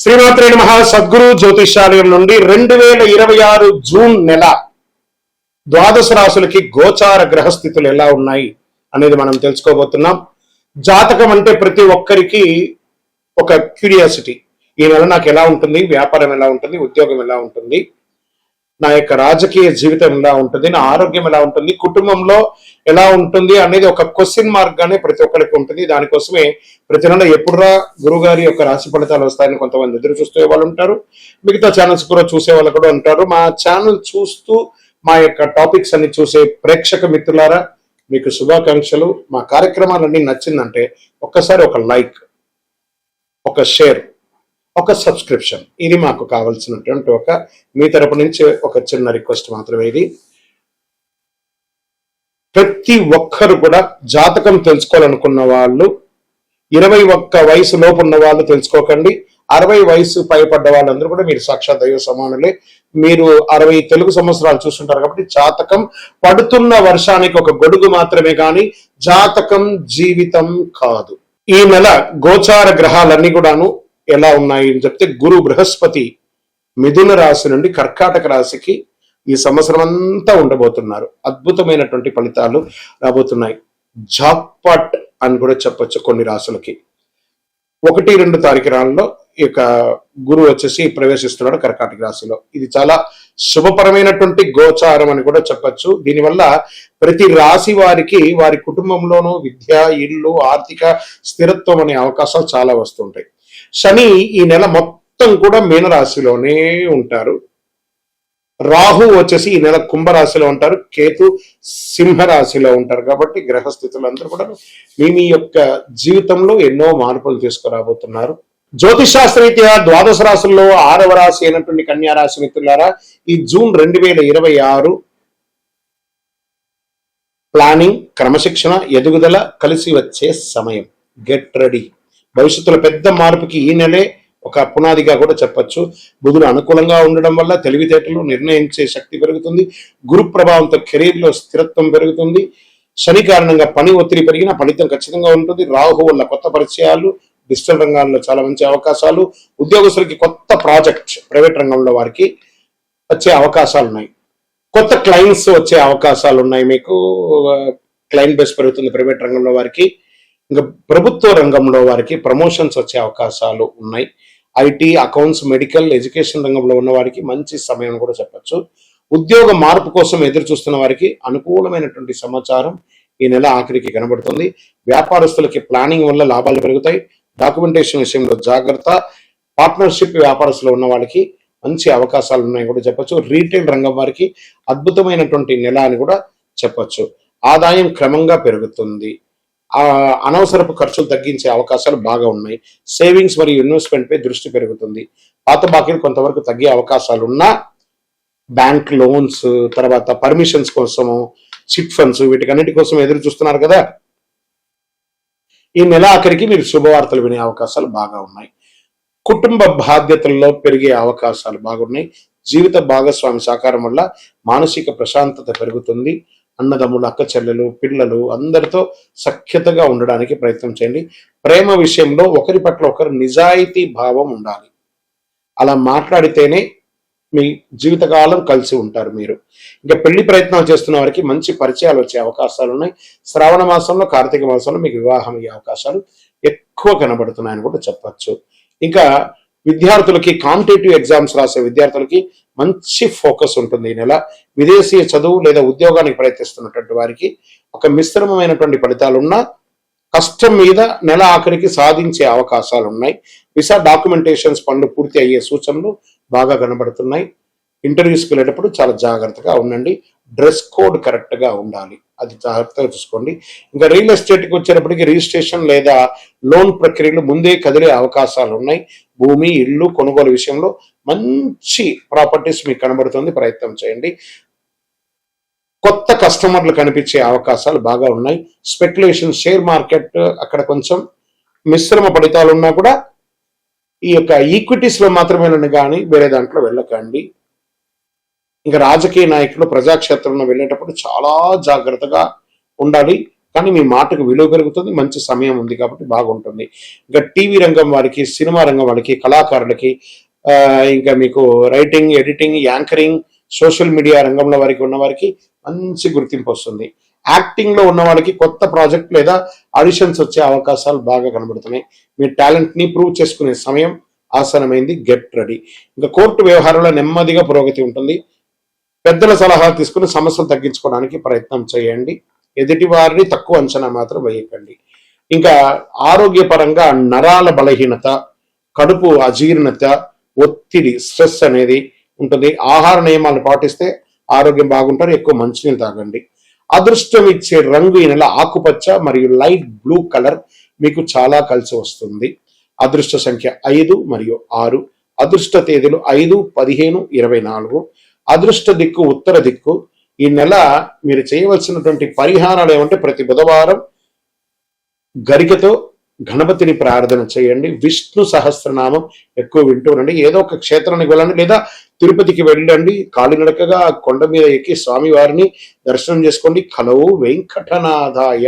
శ్రీమాత్రే నమః. సద్గురు జ్యోతిషాలయం నుండి 2026 జూన్ నెల ద్వాదశ రాశులకి గోచార గ్రహస్థితులు ఎలా ఉన్నాయి అనేది మనం తెలుసుకోబోతున్నాం. జాతకం అంటే ప్రతి ఒక్కరికి ఒక క్యూరియాసిటీ. ఈ నెల నాకు ఎలా ఉంటుంది, వ్యాపారం ఎలా ఉంటుంది, ఉద్యోగం ఎలా ఉంటుంది, నా యొక్క రాజకీయ జీవితం ఎలా ఉంటుంది, నా ఆరోగ్యం ఎలా ఉంటుంది, కుటుంబంలో ఎలా ఉంటుంది అనేది ఒక క్వశ్చన్ మార్క్ గానే ప్రతి ఒక్కరికి ఉంటుంది. దానికోసమే ప్రతి నెల ఎప్పుడురా గురుగారి యొక్క రాశి ఫలితాలు వస్తాయని కొంతమంది ఎదురు చూసే వాళ్ళు ఉంటారు. మిగతా ఛానల్స్ కూడా చూసే వాళ్ళు కూడా ఉంటారు. మా ఛానల్ చూస్తూ మా యొక్క టాపిక్స్ అన్ని చూసే ప్రేక్షక మిత్రులారా, మీకు శుభాకాంక్షలు. మా కార్యక్రమాలన్నీ నచ్చిందంటే ఒక్కసారి ఒక లైక్, ఒక షేర్, ఒక సబ్స్క్రిప్షన్, ఇది మాకు కావాల్సినటువంటి మీ తరపు నుంచి ఒక చిన్న రిక్వెస్ట్ మాత్రమే. ఇది ప్రతి ఒక్కరు కూడా జాతకం తెలుసుకోవాలనుకున్న వాళ్ళు 21 వయసు లోపు ఉన్న వాళ్ళు తెలుసుకోకండి. 60 వయసు పైపడ్డ వాళ్ళందరూ కూడా మీరు సాక్షాత్ దైవ సమానులే. మీరు 60 తెలుగు సంవత్సరాలు చూస్తుంటారు కాబట్టి జాతకం పడుతున్న వర్షానికి ఒక గొడుగు మాత్రమే కానీ జాతకం జీవితం కాదు. ఈ నెల గోచార గ్రహాలన్నీ కూడాను ఎలా ఉన్నాయి అని చెప్తే, గురు బృహస్పతి మిథున రాశి నుండి కర్కాటక రాశికి ఈ సంవత్సరం అంతా ఉండబోతున్నారు. అద్భుతమైనటువంటి ఫలితాలు రాబోతున్నాయి. జాక్పాట్ అని కూడా చెప్పొచ్చు కొన్ని రాశులకి. 1-2 తారీఖులలో ఈ యొక్క గురువు వచ్చేసి ప్రవేశిస్తున్నాడు కర్కాటక రాశిలో. ఇది చాలా శుభపరమైనటువంటి గోచారం అని కూడా చెప్పచ్చు. దీనివల్ల ప్రతి రాశి వారికి వారి కుటుంబంలోనూ విద్య, ఇల్లు, ఆర్థిక స్థిరత్వం అనే అవకాశాలు చాలా వస్తుంటాయి. శని ఈ నెల మొత్తం కూడా మీనరాశిలోనే ఉంటారు. రాహు వచ్చేసి ఈ నెల కుంభరాశిలో ఉంటారు. కేతు సింహరాశిలో ఉంటారు. కాబట్టి గ్రహస్థితులందరూ కూడా మీ యొక్క జీవితంలో ఎన్నో మార్పులు తీసుకురాబోతున్నారు. జ్యోతిషాస్త్రరీత్యా ద్వాదశ రాశుల్లో 6వ రాశి అయినటువంటి కన్యా రాశి మిత్రులారా, ఈ జూన్ 2026 ప్లానింగ్, క్రమశిక్షణ, ఎదుగుదల కలిసి వచ్చే సమయం. Get ready. భవిష్యత్తులో పెద్ద మార్పుకి ఈ నెలే ఒక పునాదిగా కూడా చెప్పచ్చు. బుధుడు అనుకూలంగా ఉండడం వల్ల తెలివితేటలు, నిర్ణయించే శక్తి పెరుగుతుంది. గురు ప్రభావంతో కెరీర్లో స్థిరత్వం పెరుగుతుంది. శని కారణంగా పని ఒత్తిడి పెరిగిన ఫలితం ఖచ్చితంగా ఉంటుంది. రాహు వల్ల కొత్త పరిచయాలు, డిజిటల్ రంగాల్లో చాలా మంచి అవకాశాలు, ఉద్యోగస్తులకి కొత్త ప్రాజెక్ట్, ప్రైవేట్ రంగంలో వారికి వచ్చే అవకాశాలు ఉన్నాయి. కొత్త క్లయింట్స్ వచ్చే అవకాశాలు ఉన్నాయి. మీకు క్లయింట్ బేస్ పెరుగుతుంది ప్రైవేట్ రంగంలో వారికి. ఇంకా ప్రభుత్వ రంగంలో వారికి ప్రమోషన్స్ వచ్చే అవకాశాలు ఉన్నాయి. ఐటీ, అకౌంట్స్, మెడికల్, ఎడ్యుకేషన్ రంగంలో ఉన్న వారికి మంచి సమయం కూడా చెప్పచ్చు. ఉద్యోగ మార్పు కోసం ఎదురు చూస్తున్న వారికి అనుకూలమైనటువంటి సమాచారం ఈ నెల ఆఖరికి కనబడుతుంది. వ్యాపారస్తులకి ప్లానింగ్ వల్ల లాభాలు పెరుగుతాయి. డాక్యుమెంటేషన్ విషయంలో జాగ్రత్త. పార్ట్నర్షిప్ వ్యాపారస్తులు ఉన్న వాళ్ళకి మంచి అవకాశాలు ఉన్నాయని కూడా చెప్పచ్చు. రీటైల్ రంగం వారికి అద్భుతమైనటువంటి నెల అని కూడా చెప్పచ్చు. ఆదాయం క్రమంగా పెరుగుతుంది. అనవసరపు ఖర్చులు తగ్గించే అవకాశాలు బాగా ఉన్నాయి. సేవింగ్స్ మరియు ఇన్వెస్ట్మెంట్ పై దృష్టి పెరుగుతుంది. పాత బాకీలు కొంతవరకు తగ్గే అవకాశాలు ఉన్నా బ్యాంక్ లోన్స్, తర్వాత పర్మిషన్స్ కోసము, చిట్ ఫండ్స్, వీటికన్నిటి కోసం ఎదురు చూస్తున్నారు కదా. ఈ నెల ఆఖరికి మీరు శుభవార్తలు వినే అవకాశాలు బాగా ఉన్నాయి. కుటుంబ బాధ్యతల్లో పెరిగే అవకాశాలు బాగున్నాయి. జీవిత భాగస్వామి సహకారం వల్ల మానసిక ప్రశాంతత పెరుగుతుంది. అన్నదమ్ములు, అక్క చెల్లెలు, పిల్లలు అందరితో సఖ్యతగా ఉండడానికి ప్రయత్నం చేయండి. ప్రేమ విషయంలో ఒకరి పట్ల ఒకరు నిజాయితీ భావం ఉండాలి. అలా మాట్లాడితేనే మీ జీవితకాలం కలిసి ఉంటారు మీరు. ఇంకా పెళ్లి ప్రయత్నాలు చేస్తున్న వారికి మంచి పరిచయాలు వచ్చే అవకాశాలు ఉన్నాయి. శ్రావణ మాసంలో, కార్తీక మాసంలో మీకు వివాహం అయ్యే అవకాశాలు ఎక్కువ కనబడుతున్నాయని కూడా చెప్పచ్చు. ఇంకా విద్యార్థులకి, కాంపిటేటివ్ ఎగ్జామ్స్ రాసే విద్యార్థులకి మంచి ఫోకస్ ఉంటుంది ఈ నెల. విదేశీయ చదువు లేదా ఉద్యోగానికి ప్రయత్నిస్తున్నటువంటి వారికి ఒక మిశ్రమమైనటువంటి ఫలితాలు ఉన్నా కష్టం మీద నెల ఆఖరికి సాధించే అవకాశాలు ఉన్నాయి. వీసా డాక్యుమెంటేషన్స్ పనులు పూర్తి అయ్యే సూచనలు బాగా కనబడుతున్నాయి. ఇంటర్వ్యూస్కి వెళ్ళేటప్పుడు చాలా జాగ్రత్తగా ఉండండి. డ్రెస్ కోడ్ కరెక్ట్గా ఉండాలి, అది జాగ్రత్తగా చూసుకోండి. ఇంకా రియల్ ఎస్టేట్కి వచ్చేటప్పటికి రిజిస్ట్రేషన్ లేదా లోన్ ప్రక్రియలు ముందే కదిలే అవకాశాలు ఉన్నాయి. భూమి, ఇల్లు కొనుగోలు విషయంలో మంచి ప్రాపర్టీస్ మీకు కనబడుతుంది, ప్రయత్నం చేయండి. కొత్త కస్టమర్లు కనిపించే అవకాశాలు బాగా ఉన్నాయి. స్పెక్యులేషన్, షేర్ మార్కెట్ అక్కడ కొంచెం మిశ్రమ ఫలితాలు ఉన్నా కూడా ఈ యొక్క ఈక్విటీస్ లో మాత్రమే కానీ వేరే దాంట్లో వెళ్ళకండి. ఇంకా రాజకీయ నాయకులు ప్రజాక్షేత్రంలో వెళ్ళేటప్పుడు చాలా జాగ్రత్తగా ఉండాలి. కానీ మీ మాటకు విలువ పెరుగుతుంది, మంచి సమయం ఉంది కాబట్టి బాగుంటుంది. ఇంకా టీవీ రంగం వారికి, సినిమా రంగం వారికి, కళాకారులకి, ఇంకా మీకు writing, editing, anchoring, social media రంగంలో వారికి ఉన్న వారికి మంచి గుర్తింపు వస్తుంది. యాక్టింగ్ లో ఉన్న వాళ్ళకి కొత్త ప్రాజెక్ట్ లేదా ఆడిషన్స్ వచ్చే అవకాశాలు బాగా కనబడుతున్నాయి. మీ టాలెంట్ ని ప్రూవ్ చేసుకునే సమయం ఆసనమైంది. Get ready. ఇంకా కోర్టు వ్యవహారంలో నెమ్మదిగా పురోగతి ఉంటుంది. పెద్దల సలహా తీసుకుని సమస్యలు తగ్గించుకోవడానికి ప్రయత్నం చేయండి. ఎదుటి వారిని తక్కువ అంచనా మాత్రం వేయకండి. ఇంకా ఆరోగ్యపరంగా నరాల బలహీనత, కడుపు అజీర్ణత, ఒత్తిడి, స్ట్రెస్ అనేది ఉంటుంది. ఆహార నియమాలను పాటిస్తే ఆరోగ్యం బాగుంటారు. ఎక్కువ మంచినీళ్ళు తాగండి. అదృష్టం ఇచ్చే రంగు ఈ నెల ఆకుపచ్చ మరియు లైట్ బ్లూ కలర్ మీకు చాలా కలిసి వస్తుంది. అదృష్ట సంఖ్య 5 మరియు 6. అదృష్ట తేదీలు 5, 15, 24. అదృష్ట దిక్కు ఉత్తర దిక్కు. ఈ నెల మీరు చేయవలసినటువంటి పరిహారాలు ఏమంటే ప్రతి బుధవారం గరికతో గణపతిని ప్రార్థన చేయండి. విష్ణు సహస్రనామం ఎక్కువ వింటూ ఉండండి. ఏదో ఒక క్షేత్రానికి వెళ్ళండి లేదా తిరుపతికి వెళ్ళండి. కాలినడకగా కొండ మీద ఎక్కి స్వామివారిని దర్శనం చేసుకోండి. కలవు వెంకటనాథాయ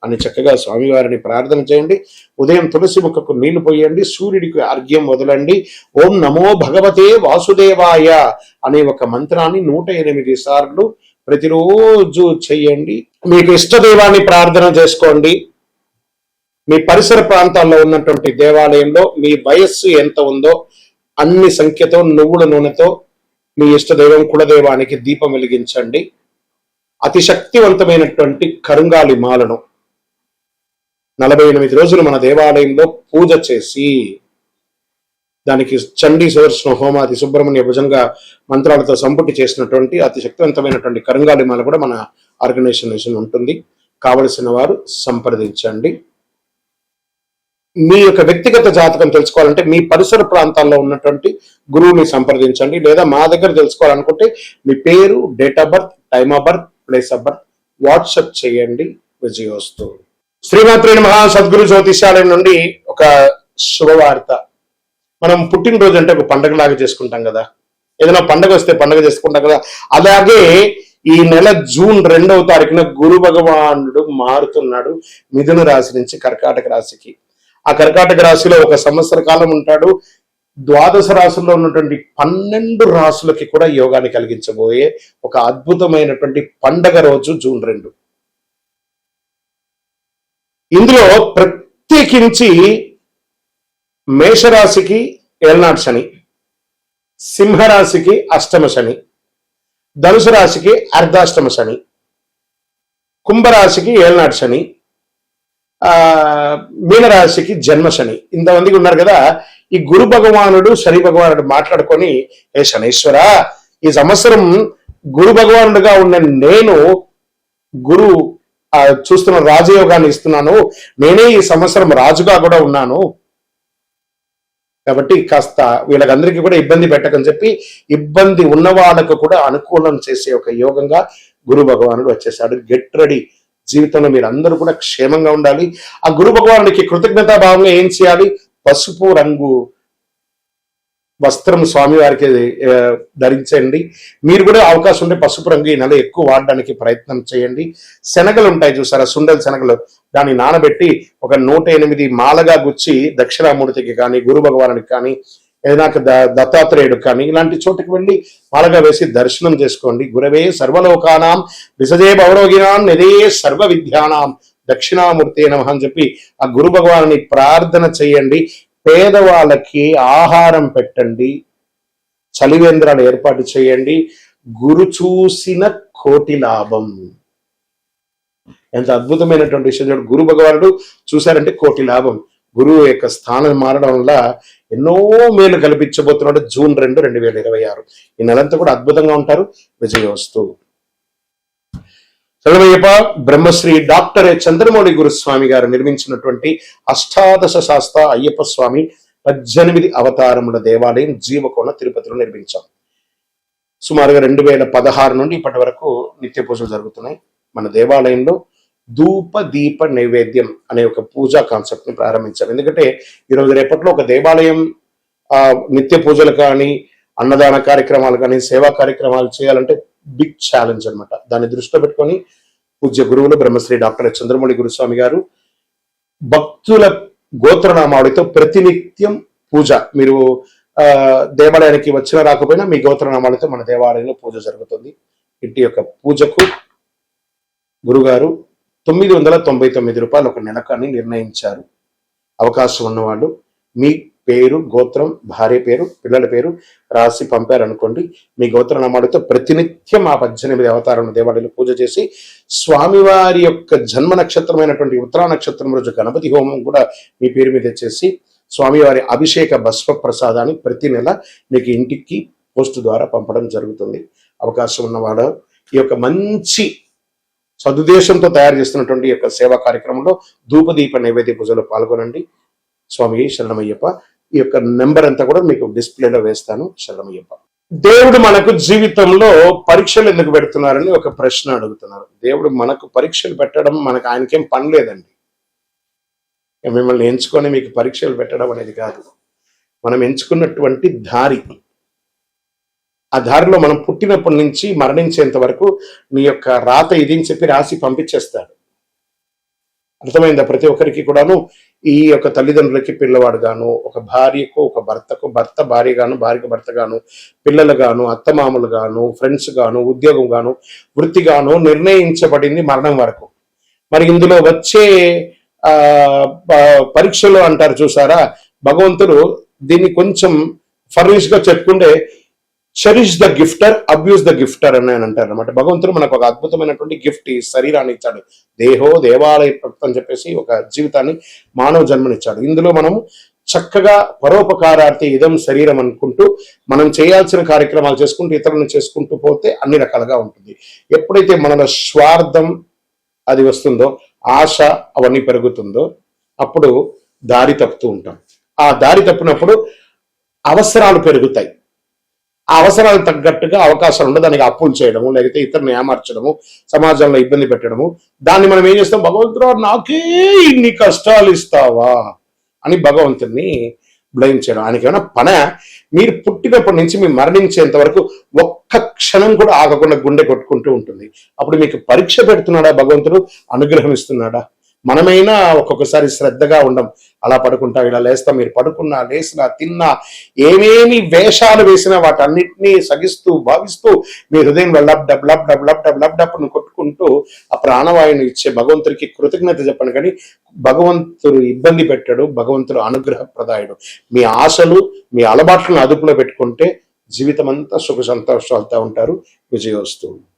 అని చక్కగా స్వామివారిని ప్రార్థన చేయండి. ఉదయం తులసి మొక్కకు నీళ్లు పోయండి. సూర్యుడికి అర్ఘ్యం వదలండి. ఓం నమో భగవతే వాసుదేవాయ అనే ఒక మంత్రాన్ని 108 సార్లు ప్రతిరోజు చెయ్యండి. మీకు ఇష్టదైవాన్ని ప్రార్థన చేసుకోండి. మీ పరిసర ప్రాంతాల్లో ఉన్నటువంటి దేవాలయంలో మీ వయస్సు ఎంత ఉందో అన్ని సంఖ్యతో నువ్వుల నూనెతో మీ ఇష్టదైవం కులదైవానికి దీపం వెలిగించండి. అతి శక్తివంతమైనటువంటి కరుంగాలి మాలను 48 రోజులు మన దేవాలయంలో పూజ చేసి దానికి చండీ సుదర్శన హోమాది సుబ్రహ్మణ్య భుజంగ మంత్రాలతో సంపుటి చేసినటువంటి అతి శక్తివంతమైనటువంటి కరుంగాలి మాల కూడా మన ఆర్గనైజేషన్ ఉంటుంది. కావలసిన వారు సంప్రదించండి. మీ యొక్క వ్యక్తిగత జాతకం తెలుసుకోవాలంటే మీ పరిసర ప్రాంతాల్లో ఉన్నటువంటి గురువుని సంప్రదించండి. లేదా మా దగ్గర తెలుసుకోవాలనుకుంటే మీ పేరు, date of birth, time of birth, place of birth WhatsApp చేయండి. విజయోస్తు. శ్రీమాత్రే నమః. సద్గురు జ్యోతిషాలయం నుండి ఒక శుభవార్త. మనం పుట్టినరోజు అంటే ఒక పండగలాగా చేసుకుంటాం కదా, ఏదైనా పండగ వస్తే పండగ చేసుకుంటాం కదా, అలాగే ఈ నెల జూన్ 2వ తారీఖున గురు భగవానుడు మారుతున్నాడు మిథున రాశి నుంచి కర్కాటక రాశికి. ఆ కర్కాటక రాశిలో ఒక సంవత్సర కాలం ఉంటాడు. ద్వాదశ రాశుల్లో ఉన్నటువంటి 12 రాశులకి కూడా యోగాన్ని కలిగించబోయే ఒక అద్భుతమైనటువంటి పండగ రోజు జూన్ 2. ఇందులో ప్రత్యేకించి మేషరాశికి ఏళ్నాడు శని, సింహరాశికి అష్టమ శని, ధనుసు రాశికి అర్ధాష్టమ శని, కుంభరాశికి ఏళ్నాడు శని, మీనరాశికి జన్మ శని. ఇంతమందికి ఉన్నారు కదా. ఈ గురు భగవానుడు శని భగవానుడు మాట్లాడుకొని, ఏ శనీశ్వర, ఈ సంవత్సరం గురు భగవానుడుగా ఉన్న నేను గురు చూస్తున్న రాజయోగాన్ని ఇస్తున్నాను, నేనే ఈ సంవత్సరం రాజుగా కూడా ఉన్నాను కాబట్టి కాస్త వీళ్ళకందరికీ కూడా ఇబ్బంది పెట్టకని చెప్పి ఇబ్బంది ఉన్న వాళ్ళకు కూడా అనుకూలం చేసే ఒక యోగంగా గురు భగవానుడు వచ్చేసాడు. Get ready. జీవితంలో మీరు అందరూ కూడా క్షేమంగా ఉండాలి. ఆ గురు భగవానుడికి కృతజ్ఞతాభావంగా ఏం చేయాలి? పసుపు రంగు వస్త్రం స్వామివారికి ధరించండి. మీరు కూడా అవకాశం ఉంటే పసుపు రంగు ఈ నెల ఎక్కువ వాడడానికి ప్రయత్నం చేయండి. శనగలు ఉంటాయి చూసారా, సుండల శనగలు, దాన్ని నానబెట్టి ఒక 108 మాలగా గుచ్చి దక్షిణామూర్తికి కానీ గురు భగవానుడికి కానీ ఏదైనా దత్తాత్రేయుడు కానీ ఇలాంటి చోటుకి వెళ్ళి మాలగా వేసి దర్శనం చేసుకోండి. గురవే సర్వలోకానాం విసజే భవరోగినాం నిదే సర్వ విద్యానాం దక్షిణామూర్తి నమః అని చెప్పి ఆ గురు భగవానుని ప్రార్థన చేయండి. పేదవాళ్ళకి ఆహారం పెట్టండి. చలివేంద్రాలు ఏర్పాటు చేయండి. గురు చూసిన కోటి లాభం. ఎంత అద్భుతమైనటువంటి విషయం. గురు భగవానుడు చూశారంటే కోటి లాభం. గురువు యొక్క స్థానం మారడం వల్ల ఎన్నో మేలు కల్పించబోతున్నాడు. జూన్ 2, 2026 ఈ నెలంతా కూడా అద్భుతంగా ఉంటారు. విజయోస్తు. చదవయ్యప్ప బ్రహ్మశ్రీ డాక్టర్ చంద్రమౌళి గురుస్వామి గారు నిర్మించినటువంటి అష్టాదశ శాస్త్ర అయ్యప్ప స్వామి 18 అవతారముల దేవాలయం జీవకోణ తిరుపతిలో నిర్మించాం. సుమారుగా 2016 నుండి ఇప్పటి వరకు నిత్య పూజలు జరుగుతున్నాయి. మన దేవాలయంలో ధూప దీప నైవేద్యం అనే ఒక పూజా కాన్సెప్ట్ ని ప్రారంభించాం. ఎందుకంటే ఈరోజు రేపట్లో ఒక దేవాలయం నిత్య పూజలు కానీ, అన్నదాన కార్యక్రమాలు కానీ, సేవా కార్యక్రమాలు చేయాలంటే బిగ్ ఛాలెంజ్ అనమాట. దాన్ని దృష్టిలో పెట్టుకొని పూజ్య గురువులు బ్రహ్మశ్రీ డాక్టర్ చంద్రమౌళి గురుస్వామి గారు భక్తుల గోత్రనామావళితో ప్రతినిత్యం పూజ. మీరు దేవాలయానికి వచ్చినా రాకపోయినా మీ గోత్రనామాలతో మన దేవాలయంలో పూజ జరుగుతుంది. ఇంటి యొక్క పూజకు గురుగారు 999 రూపాయలు ఒక నెలకని నిర్ణయించారు. అవకాశం ఉన్నవాళ్ళు మీ పేరు, గోత్రం, భార్య పేరు, పిల్లల పేరు రాసి పంపారనుకోండి. మీ గోత్రనామాలతో ప్రతినిత్యం ఆ 18 అవతారాలను దేవాలయంలో పూజ చేసి స్వామివారి యొక్క జన్మ నక్షత్రమైనటువంటి ఉత్తరా నక్షత్రం రోజు గణపతి హోమం కూడా మీ పేరు మీద చేసి స్వామివారి అభిషేక భస్మ ప్రసాదాన్ని ప్రతి నెల మీకు ఇంటికి పోస్ట్ ద్వారా పంపడం జరుగుతుంది. అవకాశం ఉన్నవాడు ఈ యొక్క మంచి సదుద్దేశంతో తయారు చేస్తున్నటువంటి యొక్క సేవా కార్యక్రమంలో ధూపదీప నైవేద్య పూజలో పాల్గొనండి. స్వామి శరణమయ్యప్ప. ఈ యొక్క నెంబర్ అంతా కూడా మీకు డిస్ప్లేలో వేస్తాను. శరణమయ్యప్ప. దేవుడు మనకు జీవితంలో పరీక్షలు ఎందుకు పెడుతున్నారని ఒక ప్రశ్న అడుగుతున్నారు. దేవుడు మనకు పరీక్షలు పెట్టడం మనకు ఆయనకేం పని లేదండి. మిమ్మల్ని ఎంచుకొని మీకు పరీక్షలు పెట్టడం అనేది కాదు. మనం ఎంచుకున్నటువంటి దారి, ఆ దారిలో మనం పుట్టినప్పటి నుంచి మరణించేంత వరకు నీ యొక్క రాత ఇది అని చెప్పి రాసి పంపించేస్తాడు. అర్థమైందా? ప్రతి ఒక్కరికి కూడాను ఈ యొక్క తల్లిదండ్రులకి పిల్లవాడు గాను, ఒక భార్యకు ఒక భర్తకు భర్త భార్య గాను, భార్యకు భర్త గాను, పిల్లలు గాను, అత్తమామలు గాను, ఫ్రెండ్స్ గాను, ఉద్యోగం గాను, వృత్తి గాను నిర్ణయించబడింది మరణం వరకు. మరి ఇందులో వచ్చే పరీక్షలు అంటారు చూసారా, భగవంతుడు దీన్ని కొంచెం ఫర్నిష్ గా చెప్పుకుంటే చెరిష్ ద గిఫ్టర్, అబ్యూస్ ద గిఫ్టర్ అని అంటారు అనమాట. భగవంతుడు మనకు ఒక అద్భుతమైనటువంటి గిఫ్ట్, ఈ శరీరాన్ని ఇచ్చాడు. దేహో దేవాలయ భక్తి అని చెప్పేసి ఒక జీవితాన్ని, మానవ జన్మనిచ్చాడు. ఇందులో మనము చక్కగా పరోపకారార్థి ఇదం శరీరం అనుకుంటూ మనం చేయాల్సిన కార్యక్రమాలు చేసుకుంటూ ఇతరులను చేసుకుంటూ పోతే అన్ని రకాలుగా ఉంటుంది. ఎప్పుడైతే మనలో స్వార్థం అది వస్తుందో, ఆశ అవన్నీ పెరుగుతుందో, అప్పుడు దారి తప్పుతూ ఉంటాం. ఆ దారి తప్పినప్పుడు అవసరాలు పెరుగుతాయి. ఆ అవసరాలకు తగ్గట్టుగా అవకాశాలు ఉండదు. దానికి అప్పులు చేయడము, లేకపోతే ఇతరులను ఏమార్చడము, సమాజంలో ఇబ్బంది పెట్టడము. దాన్ని మనం ఏం చేస్తాం? భగవంతుడు నాకే ఇన్ని కష్టాలు ఇస్తావా అని భగవంతుడిని బ్లేమ్ చేయడం. ఆయనకి ఏమైనా పన? మీరు పుట్టినప్పటి నుంచి మీరు మరణించేంత వరకు ఒక్క క్షణం కూడా ఆగకుండా గుండె కొట్టుకుంటూ ఉంటుంది. అప్పుడు మీకు పరీక్ష పెడుతున్నాడా భగవంతుడు? అనుగ్రహం ఇస్తున్నాడా? మనమైనా ఒక్కొక్కసారి శ్రద్ధగా ఉండం. అలా పడుకుంటా, ఇలా లేస్తాం. మీరు పడుకున్నా, లేసినా, తిన్నా, ఏమేమి వేషాలు వేసినా వాటన్నిటినీ సగిస్తూ భావిస్తూ మీ హృదయంలో lub dub lub dub lub dub lub డబ్ను కొట్టుకుంటూ ఆ ప్రాణవాయుని ఇచ్చే భగవంతుడికి కృతజ్ఞత చెప్పండి. కానీ భగవంతుడు ఇబ్బంది పెట్టాడు. భగవంతుడు అనుగ్రహ ప్రదాయుడు. మీ ఆశలు, మీ అలవాట్లను అదుపులో పెట్టుకుంటే జీవితం అంతా సుఖ సంతోషాలతో ఉంటారు. విజయోస్తు.